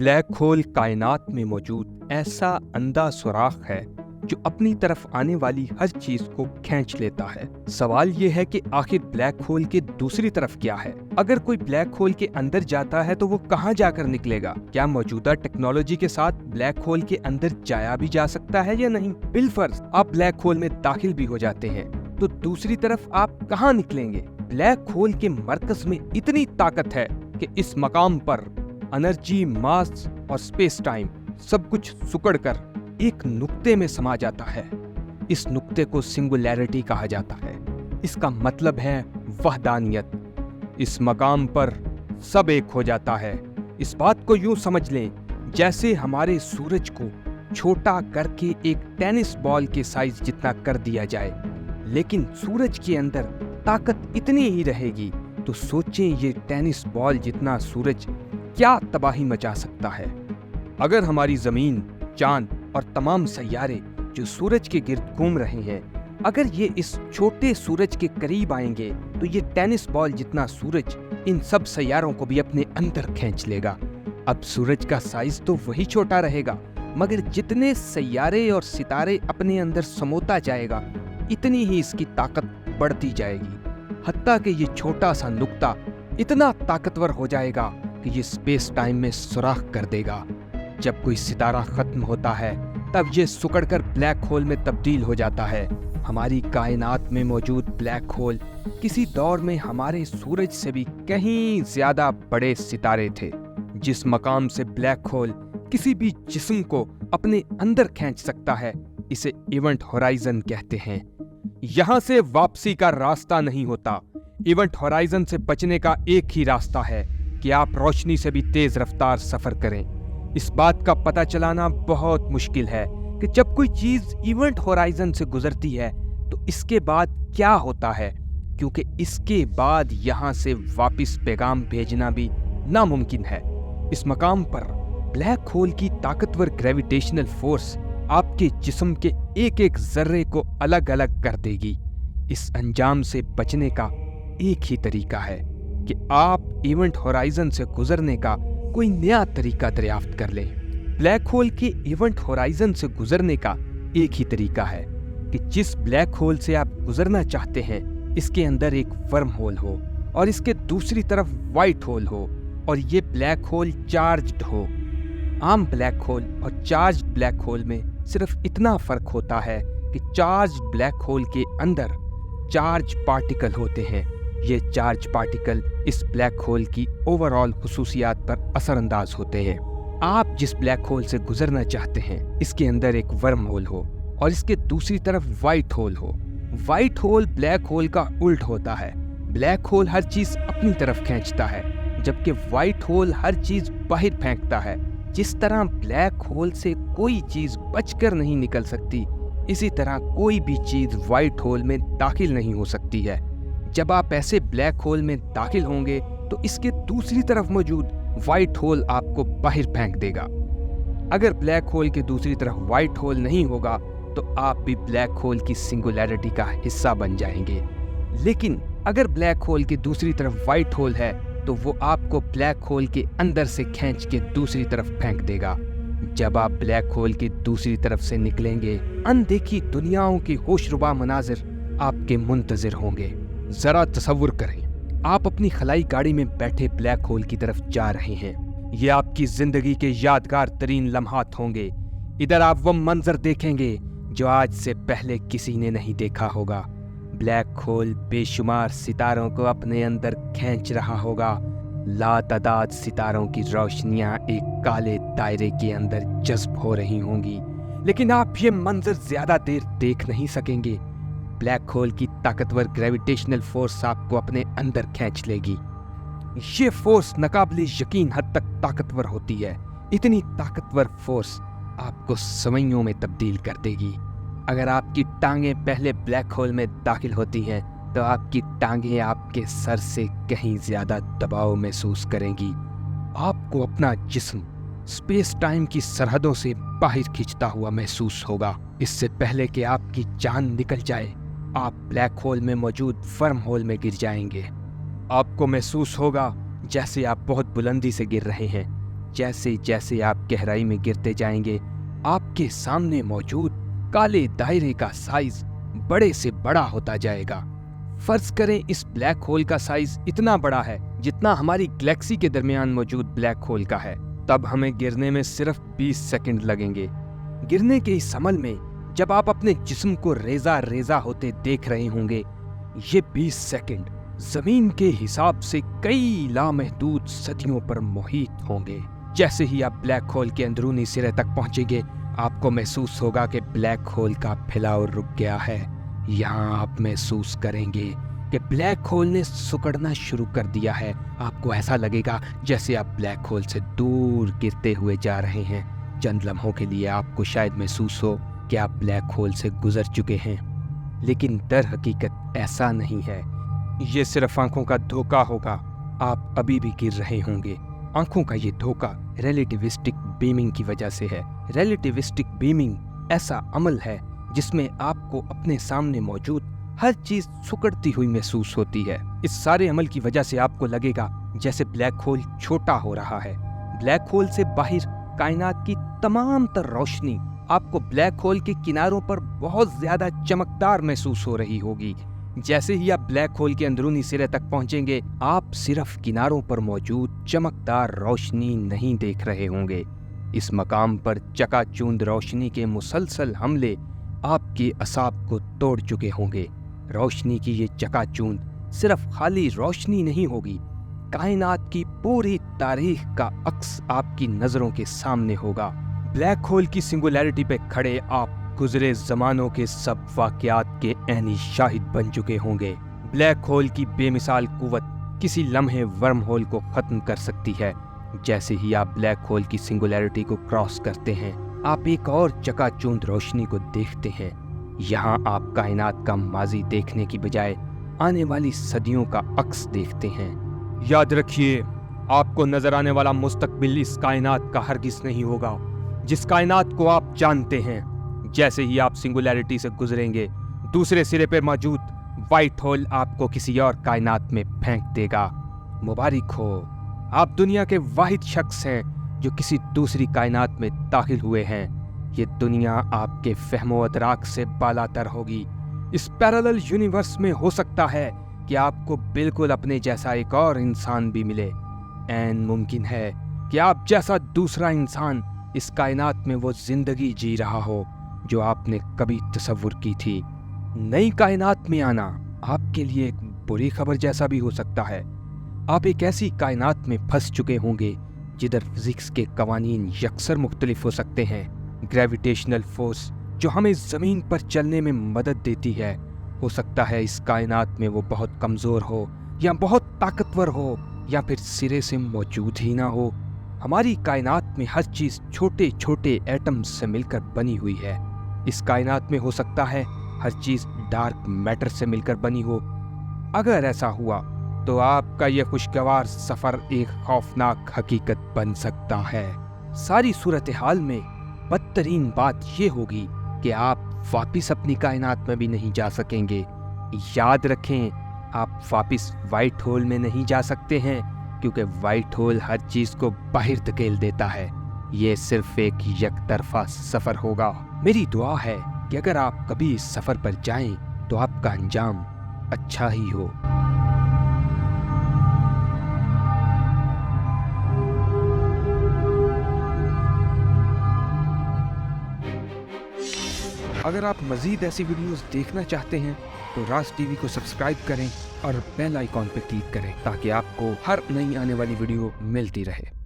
Black hole कायनात में मौजूद ऐसा अंधा सुराख है जो अपनी तरफ आने वाली हर चीज को खींच लेता है। सवाल ये है कि आखिर ब्लैक होल के दूसरी तरफ क्या है? अगर कोई ब्लैक होल के अंदर जाता है तो वो कहाँ जाकर निकलेगा? क्या मौजूदा टेक्नोलॉजी के साथ ब्लैक होल के अंदर जाया भी जा सकता है या नहीं? बिलफर्ज आप ब्लैक होल में दाखिल भी हो जाते हैं तो दूसरी तरफ आप कहाँ निकलेंगे? ब्लैक होल के मरकज में इतनी ताकत है कि इस मकाम पर एनर्जी, मास और स्पेस टाइम सब कुछ सुकड़कर एक नुक्ते में समा जाता है। इस नुक्ते को सिंगुलैरिटी कहा जाता है। इसका मतलब है वहदानियत। इस मकाम पर सब एक हो जाता है। इस बात को यूं समझ लें जैसे हमारे सूरज को छोटा करके एक टेनिस बॉल के साइज जितना कर दिया जाए, लेकिन सूरज के अंदर ताकत इतनी ही रहेगी। तो सोचें ये टेनिस बॉल जितना सूरज क्या तबाही मचा सकता है। अगर हमारी जमीन, चांद और तमाम सैयारे जो सूरज के गिर्द घूम रहे हैं, अगर ये इस छोटे सूरज के करीब आएंगे तो ये टेनिस बॉल जितना सूरज इन सब सैयारों को भी अपने अंदर खींच लेगा। अब सूरज का साइज तो वही छोटा रहेगा, मगर जितने सैयारे और सितारे अपने अंदर समोता जाएगा, इतनी ही इसकी ताकत बढ़ती जाएगी। हत्ता कि ये छोटा सा नुक्ता इतना ताकतवर हो जाएगा कि ये स्पेस टाइम में सुराख कर देगा। जब कोई सितारा खत्म होता है तब ये सुकड़कर ब्लैक होल में तब्दील हो जाता है। हमारी कायनात में मौजूद ब्लैक होल किसी दौर में हमारे सूरज से भी कहीं ज्यादा बड़े सितारे थे। जिस मकाम से ब्लैक होल किसी भी जिस्म को अपने अंदर खींच सकता है, इसे इवेंट होराइजन कहते हैं। यहाँ से वापसी का रास्ता नहीं होता। इवेंट होराइजन से बचने का एक ही रास्ता है कि आप रोशनी से भी तेज रफ्तार सफर करें। इस बात का पता चलाना बहुत मुश्किल है कि जब कोई चीज इवेंट होराइजन से गुजरती है तो इसके बाद क्या होता है, क्योंकि इसके बाद यहाँ से वापस पैगाम भेजना भी नामुमकिन है। इस मकाम पर ब्लैक होल की ताकतवर ग्रेविटेशनल फोर्स आपके जिस्म के एक एक जर्रे को अलग अलग कर देगी। इस अंजाम से बचने का एक ही तरीका है कि आप इवेंट होराइजन से गुजरने का कोई नया तरीका दरियाफ्त कर लें। ब्लैक होल के इवेंट होराइजन से गुजरने का एक ही तरीका है कि जिस ब्लैक होल से आप गुजरना चाहते हैं, इसके अंदर एक वर्म होल हो और इसके दूसरी तरफ व्हाइट होल हो और ये ब्लैक होल चार्ज्ड हो। आम ब्लैक होल और चार्ज्ड ब्लैक होल में सिर्फ इतना फर्क होता है कि चार्ज्ड ब्लैक होल के अंदर चार्ज पार्टिकल होते हैं। ये चार्ज पार्टिकल इस ब्लैक होल की ओवरऑल खुसूसियात पर असरअंदाज होते हैं। आप जिस ब्लैक होल से गुजरना चाहते हैं, इसके अंदर एक वर्म होल हो और इसके दूसरी तरफ व्हाइट होल हो। व्हाइट होल ब्लैक होल का उल्ट होता है। ब्लैक होल हर चीज अपनी तरफ खींचता है, जबकि व्हाइट होल हर चीज बाहर फेंकता है। जिस तरह ब्लैक होल से कोई चीज बचकर नहीं निकल सकती, इसी तरह कोई भी चीज व्हाइट होल में दाखिल नहीं हो सकती है। जब आप ऐसे ब्लैक होल में दाखिल होंगे तो इसके दूसरी तरफ मौजूद व्हाइट होल आपको बाहर फेंक देगा। अगर ब्लैक होल के दूसरी तरफ व्हाइट होल नहीं होगा तो आप भी ब्लैक होल की सिंगुलैरिटी का हिस्सा बन जाएंगे। लेकिन अगर ब्लैक होल की दूसरी तरफ व्हाइट होल है तो वो आपको ब्लैक होल के अंदर से खींच के दूसरी तरफ फेंक देगा। जब आप ब्लैक होल की दूसरी तरफ से निकलेंगे, अनदेखी दुनियाओं के होशरुबा मनाजिर आपके मुंतजिर होंगे। जरा तसव्वुर करें, आप अपनी खलाई गाड़ी में बैठे ब्लैक होल की तरफ जा रहे हैं। ये आपकी जिंदगी के यादगार तरीन लम्हात होंगे। इधर आप वो मंजर देखेंगे जो आज से पहले किसी ने नहीं देखा होगा। ब्लैक होल बेशुमार सितारों को अपने अंदर खींच रहा होगा। लातादाद सितारों की रोशनियां एक काले दायरे के अंदर जज्ब हो रही होंगी, लेकिन आप ये मंजर ज्यादा देर देख नहीं सकेंगे। ब्लैक होल की ताकतवर ग्रेविटेशनल फोर्स आपको अपने अंदर खींच लेगी। ये फोर्स नाकाबिले यकीन हद तक ताकतवर होती है। इतनी ताकतवर फोर्स आपको सवैयों में तब्दील कर देगी। अगर आपकी टांगें पहले ब्लैक होल में दाखिल होती हैं तो आपकी टांगें आपके सर से कहीं ज्यादा दबाव महसूस करेंगी। आपको अपना जिस्म स्पेस टाइम की सरहदों से बाहर खींचता हुआ महसूस होगा। इससे पहले कि आपकी जान निकल जाए, आप ब्लैक होल में मौजूद वर्म होल में गिर जाएंगे। आपको महसूस होगा जैसे आप बहुत बुलंदी से गिर रहे हैं। जैसे जैसे आप गहराई में गिरते जाएंगे, आपके सामने मौजूद काले दायरे का साइज बड़े से बड़ा होता जाएगा। फर्ज करें इस ब्लैक होल का साइज इतना बड़ा है जितना हमारी गैलेक्सी के दरमियान मौजूद ब्लैक होल का है, तब हमें गिरने में सिर्फ 20 सेकंड लगेंगे। गिरने के इस अमल में जब आप अपने जिस्म को रेजा रेजा होते देख रहे होंगे, ये 20 सेकंड जमीन के हिसाब से कई लामहदूद सदियों पर मुहित होंगे। जैसे ही आप ब्लैक होल के अंदरूनी सिरे तक पहुंचेंगे, आपको महसूस होगा कि ब्लैक होल का फैलाव रुक गया है। यहाँ आप महसूस करेंगे कि ब्लैक होल ने सिकुड़ना शुरू कर दिया है। आपको ऐसा लगेगा जैसे आप ब्लैक होल से दूर गिरते हुए जा रहे हैं। चंद लम्हों के लिए आपको शायद महसूस हो कि आप ब्लैक होल से गुजर चुके हैं, लेकिन दर हकीकत ऐसा नहीं है। ये सिर्फ आंखों का धोखा होगा। आप अभी भी गिर रहे होंगे। आंखों का ये धोखा रिलेटिविस्टिक बीमिंग की वजह से है। रिलेटिविस्टिक बीमिंग ऐसा अमल है जिसमें आपको अपने सामने मौजूद हर चीज सिकुड़ती हुई महसूस होती है। इस सारे अमल की वजह से आपको लगेगा जैसे ब्लैक होल छोटा हो रहा है। ब्लैक होल से बाहर कायनात की तमाम तर रोशनी आपको ब्लैक होल के किनारों पर बहुत ज्यादा चमकदार महसूस हो रही होगी। जैसे ही आप ब्लैक होल के अंदरूनी सिरे तक पहुंचेंगे, आप सिर्फ किनारों पर मौजूद चमकदार रोशनी नहीं देख रहे होंगे। इस मकाम पर चकाचौंध रोशनी के मुसलसल हमले आपके असाब को तोड़ चुके होंगे। रोशनी की ये चकाचौंध सिर्फ खाली रोशनी नहीं होगी, कायनात की पूरी तारीख का अक्स आपकी नजरों के सामने होगा। ब्लैक होल की सिंगुलैरिटी पे खड़े आप गुजरे जमानों के सब वाकयात के ऐनी शाहिद बन चुके होंगे। ब्लैक होल की बेमिसाल कुव्वत किसी लम्हे वर्म होल को खत्म कर सकती है। जैसे ही आप ब्लैक होल की सिंगुलैरिटी को क्रॉस करते हैं, आप एक और चकाचौंध रोशनी को देखते हैं। यहाँ आप कायनात का माजी देखने की बजाय आने वाली सदियों का अक्स देखते हैं। याद रखिए, आपको नजर आने वाला मुस्तकबिल इस कायनात का हरगिज नहीं होगा जिस कायनात को आप जानते हैं। जैसे ही आप सिंगुलैरिटी से गुजरेंगे, दूसरे सिरे पर मौजूद व्हाइट होल आपको किसी और कायनात में फेंक देगा। मुबारक हो, आप दुनिया के वाहिद शख्स हैं जो किसी दूसरी कायनात में दाखिल हुए हैं। ये दुनिया आपके फहमो अदराक से बालातर होगी। इस पैरेलल यूनिवर्स में हो सकता है कि आपको बिल्कुल अपने जैसा एक और इंसान भी मिले। ऐन मुमकिन है कि आप जैसा दूसरा इंसान इस कायनात में वो जिंदगी जी रहा हो जो आपने कभी तसव्वुर की थी। नई कायनात में आना आपके लिए एक बुरी खबर जैसा भी हो सकता है। आप एक ऐसी कायनात में फंस चुके होंगे जिधर फिजिक्स के कवानीन यकसर मुख्तलिफ हो सकते हैं। ग्रेविटेशनल फोर्स जो हमें जमीन पर चलने में मदद देती है, हो सकता है इस कायनात में वो बहुत कमजोर हो या बहुत ताकतवर हो या फिर सिरे से मौजूद ही ना हो। हमारी कायनात में हर चीज छोटे छोटे एटम्स से मिलकर बनी हुई है। इस कायनात में हो सकता है हर चीज डार्क मैटर से मिलकर बनी हो। अगर ऐसा हुआ तो आपका यह खुशगवार सफर एक खौफनाक हकीकत बन सकता है। सारी सूरत हाल में बदतरीन बात यह होगी कि आप वापिस अपनी कायनात में भी नहीं जा सकेंगे। याद रखें, आप वापिस व्हाइट होल में नहीं जा सकते हैं क्योंकि व्हाइट होल हर चीज को बाहर धकेल देता है। ये सिर्फ एक यकतरफा सफर होगा। मेरी दुआ है कि अगर आप कभी इस सफर पर जाएं तो आपका अंजाम अच्छा ही हो। अगर आप मजीद ऐसी वीडियोस देखना चाहते हैं तो राज टीवी को सब्सक्राइब करें और बेल आइकॉन पर क्लिक करें ताकि आपको हर नई आने वाली वीडियो मिलती रहे।